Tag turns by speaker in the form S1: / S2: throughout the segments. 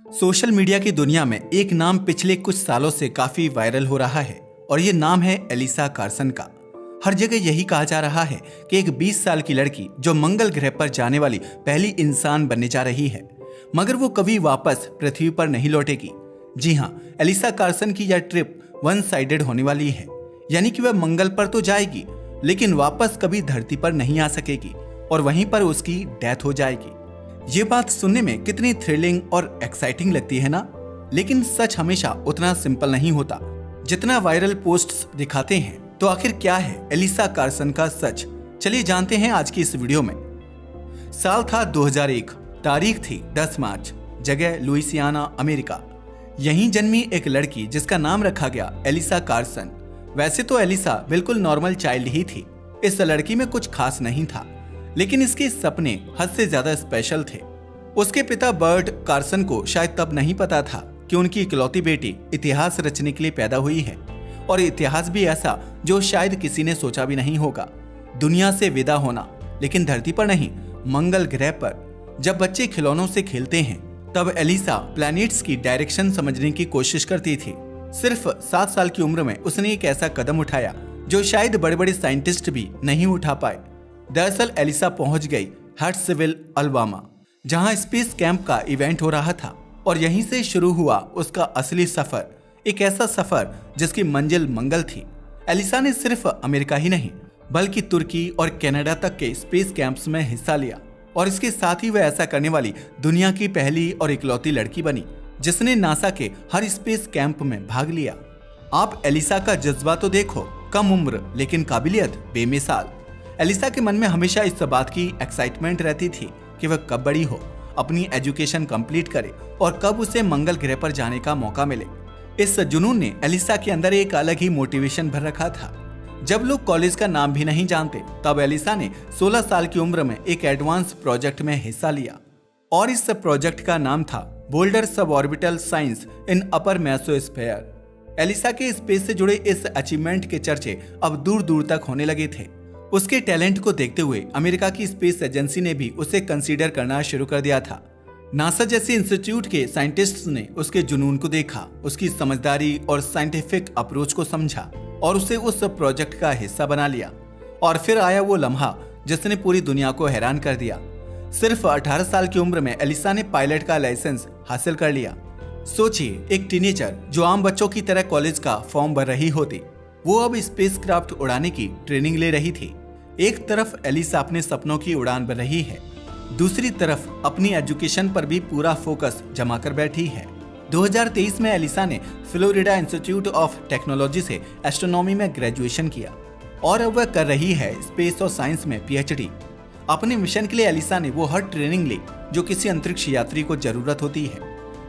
S1: Social media की दुनिया में एक नाम पिछले कुछ सालों से काफी वायरल हो रहा है और ये नाम है एलिसा कार्सन का। हर जगह यही कहा जा रहा है कि एक 20 साल की लड़की जो मंगल ग्रह पर जाने वाली पहली इंसान बनने जा रही है, मगर वो कभी वापस पृथ्वी पर नहीं लौटेगी। जी हाँ, एलिसा कार्सन की यह ट्रिप वन साइडेड होने वाली है, यानी कि वह मंगल पर तो जाएगी लेकिन वापस कभी धरती पर नहीं आ सकेगी और वहीं पर उसकी डेथ हो जाएगी। ये बात सुनने में कितनी थ्रिलिंग और एक्साइटिंग लगती है ना, लेकिन सच हमेशा उतना सिंपल नहीं होता जितना वायरल पोस्ट्स दिखाते हैं। तो आखिर क्या है एलिसा कार्सन का सच, चलिए जानते हैं आज की इस वीडियो में। साल था 2001, तारीख थी 10 मार्च, जगह लुइसियाना, अमेरिका। यहीं जन्मी एक लड़की जिसका नाम रखा गया एलिसा कार्सन। वैसे तो एलिसा बिल्कुल नॉर्मल चाइल्ड ही थी, इस लड़की में कुछ खास नहीं था, लेकिन इसके सपने हद से ज्यादा स्पेशल थे। उसके पिता बर्ट कार्सन को शायद तब नहीं पता था कि उनकी इकलौती बेटी इतिहास रचने के लिए पैदा हुई है, और इतिहास भी ऐसा जो शायद किसी ने सोचा भी नहीं होगा। दुनिया से विदा होना, लेकिन धरती पर नहीं, मंगल ग्रह पर। जब बच्चे खिलौनों से खेलते हैं तब एलिसा प्लैनेट्स की डायरेक्शन समझने की कोशिश करती थी। सिर्फ 7 साल की उम्र में उसने एक ऐसा कदम उठाया जो शायद बड़े बड़े साइंटिस्ट भी नहीं उठा पाए। दरअसल एलिसा पहुंच गई हर्ट्सविल, अलाबामा, जहां स्पेस कैंप का इवेंट हो रहा था, और यहीं से शुरू हुआ उसका असली सफर। एक ऐसा सफर जिसकी मंजिल मंगल थी। एलिसा ने सिर्फ अमेरिका ही नहीं बल्कि तुर्की और कनाडा तक के स्पेस कैंप्स में हिस्सा लिया, और इसके साथ ही वह ऐसा करने वाली दुनिया की पहली और इकलौती लड़की बनी जिसने नासा के हर स्पेस कैंप में भाग लिया। आप एलिसा का जज्बा तो देखो, कम उम्र लेकिन काबिलियत बेमिसाल। एलिसा के मन में हमेशा इस बात की एक्साइटमेंट रहती थी कि वह कब बड़ी हो, अपनी एजुकेशन कंप्लीट करे और कब उसे मंगल ग्रह पर जाने का मौका मिले। इस जुनून ने एलिसा के अंदर एक अलग ही मोटिवेशन भर रखा था। जब लोग कॉलेज का नाम भी नहीं जानते, तब एलिसा ने 16 साल की उम्र में एक एडवांस प्रोजेक्ट में हिस्सा लिया, और इस प्रोजेक्ट का नाम था बोल्डर सबऑर्बिटल साइंस इन अपर मेसोस्फीयर। एलिसा के स्पेस से जुड़े इस अचीवमेंट के चर्चे अब दूर दूर तक होने लगे थे। उसके टैलेंट को देखते हुए अमेरिका की स्पेस एजेंसी ने भी उसे कंसीडर करना शुरू कर दिया था। नासा जैसे इंस्टीट्यूट के साइंटिस्ट्स ने उसके जुनून को देखा, उसकी समझदारी और साइंटिफिक अप्रोच को समझा और उसे उस प्रोजेक्ट का हिस्सा बना लिया। और फिर आया वो लम्हा जिसने पूरी दुनिया को हैरान कर दिया। सिर्फ 18 साल की उम्र में एलिसा ने पायलट का लाइसेंस हासिल कर लिया। सोचिए, एक टीनेजर जो आम बच्चों की तरह कॉलेज का फॉर्म भर रही होती, वो अब स्पेसक्राफ्ट उड़ाने की ट्रेनिंग ले रही थी। एक तरफ एलिसा अपने सपनों की उड़ान भर रही है, दूसरी तरफ अपनी एजुकेशन पर भी पूरा फोकस जमा कर बैठी है। 2023 में एलिसा ने फ्लोरिडा इंस्टीट्यूट ऑफ टेक्नोलॉजी से एस्ट्रोनॉमी में ग्रेजुएशन किया, और अब वह कर रही है स्पेस और साइंस में पीएचडी। अपने मिशन के लिए एलिसा ने वो हर ट्रेनिंग ली जो किसी अंतरिक्ष यात्री को जरूरत होती है,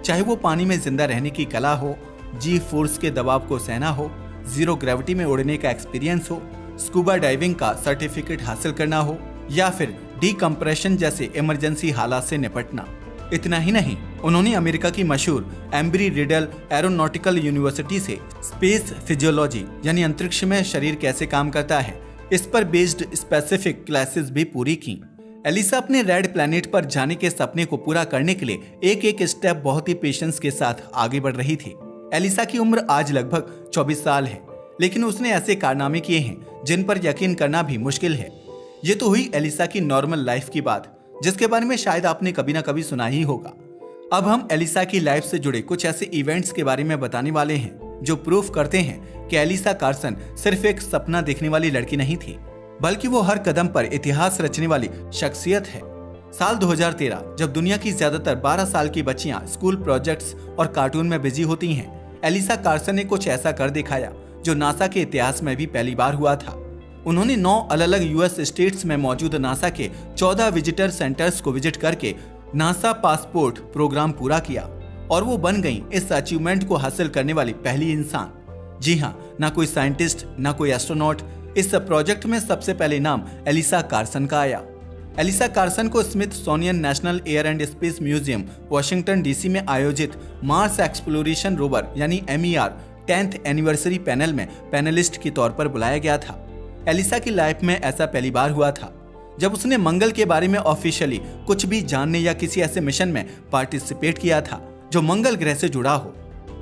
S1: चाहे वो पानी में जिंदा रहने की कला हो, जी फोर्स के दबाव को सहना हो, जीरो ग्रेविटी में उड़ने का एक्सपीरियंस हो, स्कूबा डाइविंग का सर्टिफिकेट हासिल करना हो, या फिर डीकम्प्रेशन जैसे इमरजेंसी हालात से निपटना। इतना ही नहीं, उन्होंने अमेरिका की मशहूर एम्ब्री रिडल एरोनॉटिकल यूनिवर्सिटी से स्पेस फिजियोलॉजी यानी अंतरिक्ष में शरीर कैसे काम करता है, इस पर बेस्ड स्पेसिफिक क्लासेस भी पूरी की। एलिसा अपने रेड प्लैनेट पर जाने के सपने को पूरा करने के लिए एक एक स्टेप बहुत ही पेशेंस के साथ आगे बढ़ रही थी। एलिसा की उम्र आज लगभग 24 साल है, लेकिन उसने ऐसे कारनामे किए हैं जिन पर यकीन करना भी मुश्किल है। ये तो हुई एलिसा की नॉर्मल लाइफ की बात, जिसके बारे में शायद आपने कभी ना कभी सुना ही होगा। अब हम एलिसा की लाइफ से जुड़े कुछ ऐसे इवेंट्स के बारे में बताने वाले हैं जो प्रूफ करते हैं कि एलिसा कार्सन सिर्फ एक सपना देखने वाली लड़की नहीं थी, बल्कि वो हर कदम पर इतिहास रचने वाली शख्सियत है। साल 2013, जब दुनिया की ज्यादातर 12 साल की बच्चियां स्कूल प्रोजेक्ट्स और कार्टून में बिजी होती हैं, एलिसा कार्सन ने कुछ ऐसा कर दिखाया जो नासा के इतिहास में भी पहली बार हुआ था। उन्होंने 9 अलग अलग यूएस स्टेट्स में मौजूद नासा के 14 विजिटर सेंटर्स को विजिट करके नासा पासपोर्ट प्रोग्राम पूरा किया, और वो बन गई इस अचीवमेंट को हासिल करने वाली पहली इंसान। जी हाँ, ना कोई साइंटिस्ट, ना कोई एस्ट्रोनॉट, इस प्रोजेक्ट में सबसे पहले नाम एलिसा कार्सन का आया। एलिसा कार्सन को Smithsonian national air and space museum, Washington DC में आयोजित मार्स एक्सप्लोरेशन रोवर यानी MER 10th एनिवर्सरी पैनल में पैनलिस्ट के तौर पर बुलाया गया था। एलिसा की लाइफ में ऐसा पहली बार हुआ था जब उसने मंगल के बारे में ऑफिशियली कुछ भी जानने या किसी ऐसे मिशन में पार्टिसिपेट किया था जो मंगल ग्रह से जुड़ा हो।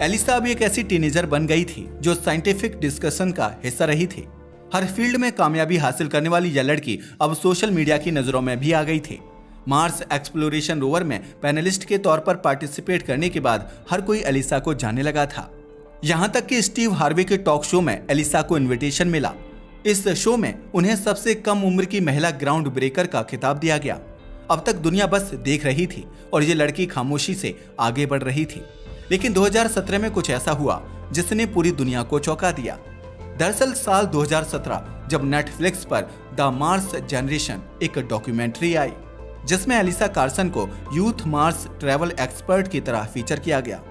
S1: एलिसा अब एक ऐसी टीनेजर बन गई थी जो साइंटिफिक डिस्कशन का हिस्सा रही थी। हर फील्ड में कामयाबी हासिल करने वाली यह लड़की अब सोशल मीडिया की नजरों में भी आ गई थी। मार्स एक्सप्लोरेशन रोवर में पैनलिस्ट के तौर पर पार्टिसिपेट करने के बाद हर कोई एलिसा को जानने लगा था। यहाँ तक कि स्टीव हार्वे के टॉक शो में एलिसा को इनविटेशन मिला। इस शो में उन्हें सबसे कम उम्र की महिला ग्राउंड ब्रेकर का खिताब दिया गया। अब तक दुनिया बस देख रही थी और ये लड़की खामोशी से आगे बढ़ रही थी। लेकिन 2017 में कुछ ऐसा हुआ जिसने पूरी दुनिया को चौंका दिया। दरअसल साल 2017 जब नेटफ्लिक्स पर द मार्स जनरेशन एक डॉक्यूमेंट्री आई, जिसमें एलिसा कार्सन को यूथ मार्स ट्रैवल एक्सपर्ट की तरह फीचर किया गया।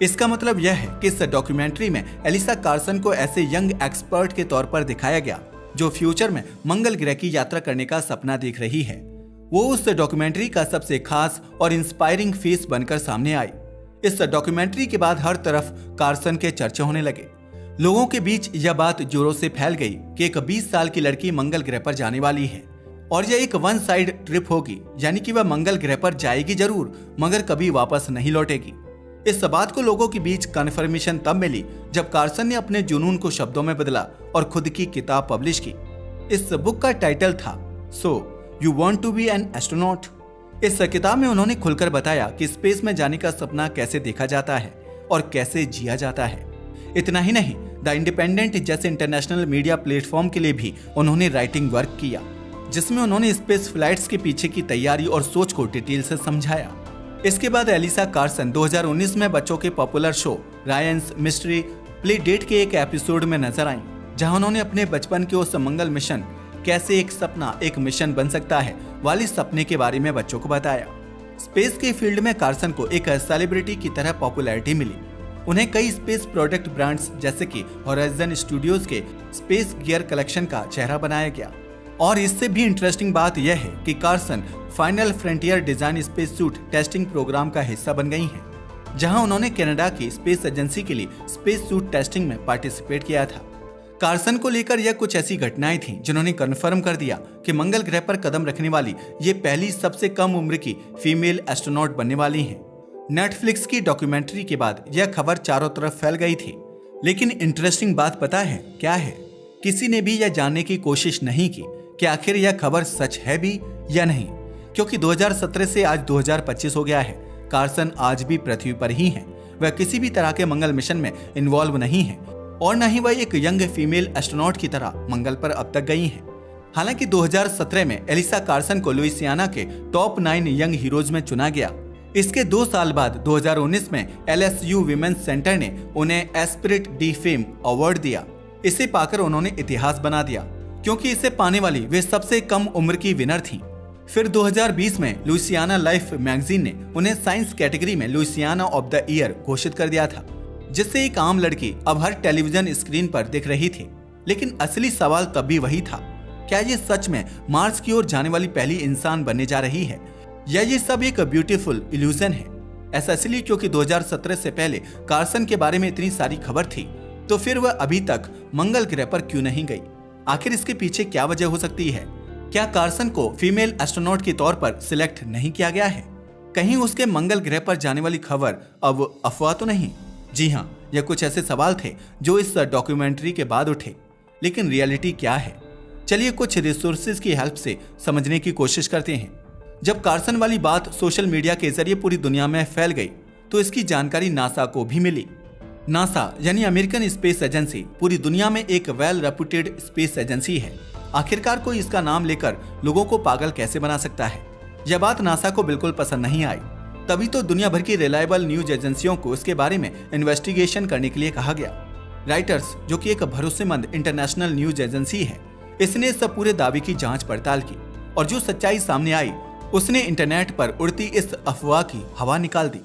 S1: इसका मतलब यह है कि इस डॉक्यूमेंट्री में एलिसा कार्सन को ऐसे यंग एक्सपर्ट के तौर पर दिखाया गया जो फ्यूचर में मंगल ग्रह की यात्रा करने का सपना देख रही है। वो उस डॉक्यूमेंट्री का सबसे खास और इंस्पायरिंग फेस बनकर सामने आई। इस डॉक्यूमेंट्री के बाद हर तरफ कार्सन के चर्चे होने लगे। लोगों के बीच यह बात जोरों से फैल गई कि एक 20 साल की लड़की मंगल ग्रह पर जाने वाली है और यह एक वन साइड ट्रिप होगी, यानी कि वह मंगल ग्रह पर जाएगी जरूर मगर कभी वापस नहीं लौटेगी। इस बात को लोगों के बीच कन्फर्मेशन तब मिली जब कार्सन ने अपने जुनून को शब्दों में बदला और खुद की किताब पब्लिश की। इस बुक का टाइटल था so you want to be an astronaut. इस किताब में उन्होंने खुलकर बताया कि स्पेस में जाने का सपना कैसे देखा जाता है और कैसे जिया जाता है। इतना ही नहीं, द इंडिपेंडेंट जैसे इंटरनेशनल मीडिया प्लेटफॉर्म के लिए भी उन्होंने राइटिंग वर्क किया, जिसमें उन्होंने स्पेस फ्लाइट्स के पीछे की तैयारी और सोच को डिटेल से समझाया। इसके बाद एलिसा कार्सन 2019 में बच्चों के popular show Ryan's mystery playdate के एक एपिसोड में नजर आईं, जहां उन्होंने अपने बचपन के उस मंगल मिशन कैसे एक सपना एक मिशन बन सकता है वाली सपने के बारे में बच्चों को बताया। स्पेस के फील्ड में कार्सन को एक सेलिब्रिटी की तरह पॉपुलैरिटी मिली। उन्हें कई स्पेस प्रोडक्ट ब्रांड्स जैसे कि होराइजन स्टूडियोज के स्पेस गियर कलेक्शन का चेहरा बनाया गया। और इससे भी इंटरेस्टिंग बात यह है कि Carson final frontier design space suit testing programme का हिस्सा बन गई हैं, जहां उन्होंने कनाडा की स्पेस एजेंसी के लिए स्पेस सूट टेस्टिंग में पार्टिसिपेट किया था। कार्सन को लेकर यह कुछ ऐसी घटनाएं थीं जिन्होंने कन्फर्म कर दिया कि मंगल ग्रह पर कदम रखने वाली ये पहली सबसे कम उम्र की फीमेल एस्ट्रोनॉट बनने वाली हैं। नेटफ्लिक्स की डॉक्यूमेंट्री के बाद यह खबर चारों तरफ फैल गई थी। लेकिन इंटरेस्टिंग बात पता है क्या है? किसी ने भी यह जानने की कोशिश नहीं की कि आखिर यह खबर सच है भी या नहीं, क्योंकि 2017 से आज 2025 हो गया है। कार्सन आज भी पृथ्वी पर ही हैं। वह किसी भी तरह के मंगल मिशन में इन्वॉल्व नहीं है और न ही वह एक यंग फीमेल एस्ट्रोनॉट की तरह मंगल पर अब तक गई हैं। हालांकि 2017 में एलिसा कार्सन को लुइसियाना के टॉप 9 यंग हीरोज में चुना गया। इसके 2 साल बाद 2019 में LSU विमेंस सेंटर ने उन्हें एस्पिरिट डी फेम अवार्ड दिया। इसे पाकर उन्होंने इतिहास बना दिया, क्योंकि इसे पाने वाली वे सबसे कम उम्र की विनर थीं। फिर 2020 में लुइसियाना लाइफ मैगजीन ने उन्हें साइंस कैटेगरी में लुइसियाना ऑफ द ईयर घोषित कर दिया था, जिससे एक आम लड़की अब हर टेलीविजन स्क्रीन पर दिख रही थी। लेकिन असली सवाल तब भी वही था, क्या ये सच में मार्स की ओर जाने वाली पहली इंसान बनने जा रही है या ये सब एक ब्यूटीफुल इल्यूजन है? ऐसा इसलिए क्योंकि 2017 से पहले कार्सन के बारे में इतनी सारी खबर थी, तो फिर वह अभी तक मंगल ग्रह पर क्यों नहीं गई? आखिर इसके पीछे क्या वजह हो सकती है? क्या कार्सन को फीमेल एस्ट्रोनॉट के तौर पर सिलेक्ट नहीं किया गया है? कहीं उसके मंगल ग्रह पर जाने वाली खबर अब अफवाह तो नहीं? जी हाँ, यह कुछ ऐसे सवाल थे जो इस डॉक्यूमेंट्री के बाद उठे। लेकिन रियलिटी क्या है? चलिए कुछ रिसोर्सेज की हेल्प से समझने की कोशिश करते हैं। जब कार्सन वाली बात सोशल मीडिया के जरिए पूरी दुनिया में फैल गई तो इसकी जानकारी नासा को भी मिली। नासा यानी अमेरिकन स्पेस एजेंसी पूरी दुनिया में एक वेल रेप्यूटेड स्पेस एजेंसी है। आखिरकार कोई इसका नाम लेकर लोगों को पागल कैसे बना सकता है? यह बात नासा को बिल्कुल पसंद नहीं आई। तभी तो दुनिया भर की रिलायबल न्यूज एजेंसियों को इसके बारे में इन्वेस्टिगेशन करने के लिए कहा गया। राइटर्स, जो कि एक भरोसेमंद इंटरनेशनल न्यूज एजेंसी है, इसने इस पूरे दावे की जांच पड़ताल की और जो सच्चाई सामने आई उसने इंटरनेट पर उड़ती इस अफवाह की हवा निकाल दी।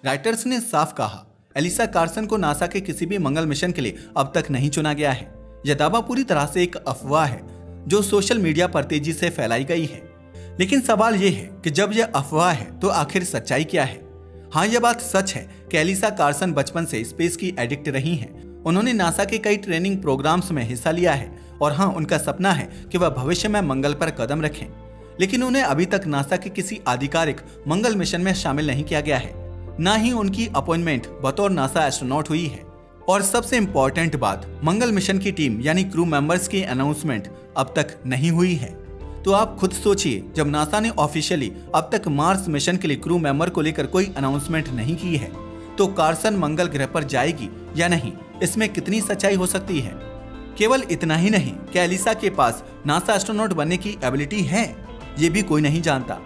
S1: राइटर्स ने साफ कहा, एलिसा कार्सन को नासा के किसी भी मंगल मिशन के लिए अब तक नहीं चुना गया है। यह दावा पूरी तरह से एक अफवाह है जो सोशल मीडिया पर तेजी से फैलाई गई है। लेकिन सवाल यह है कि जब यह अफवाह है तो आखिर सच्चाई क्या है? हाँ, यह बात सच है कि एलिसा कार्सन बचपन से स्पेस की एडिक्ट रही हैं। उन्होंने नासा के कई ट्रेनिंग प्रोग्राम्स में हिस्सा लिया है और हाँ, उनका सपना है कि वह भविष्य में मंगल पर कदम रखें। लेकिन उन्हें अभी तक नासा के किसी आधिकारिक मंगल मिशन में शामिल नहीं किया गया है। ना ही उनकी अपॉइंटमेंट बतौर नासा एस्ट्रोनॉट हुई है। और सबसे इम्पोर्टेंट बात, मंगल मिशन की टीम यानी क्रू मेंबर्स की अनाउंसमेंट अब तक नहीं हुई है। तो आप खुद सोचिए, जब नासा ने ऑफिशियली अब तक मार्स मिशन के लिए क्रू मेंबर को लेकर कोई अनाउंसमेंट नहीं की है, तो कार्सन मंगल ग्रह पर जाएगी या नहीं, इसमें कितनी सच्चाई हो सकती है। केवल इतना ही नहीं, क्या एलिसा के पास नासा एस्ट्रोनॉट बनने की एबिलिटी है, ये भी कोई नहीं जानता,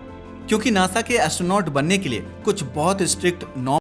S1: क्योंकि नासा के एस्ट्रोनॉट बनने के लिए कुछ बहुत स्ट्रिक्ट नॉर्म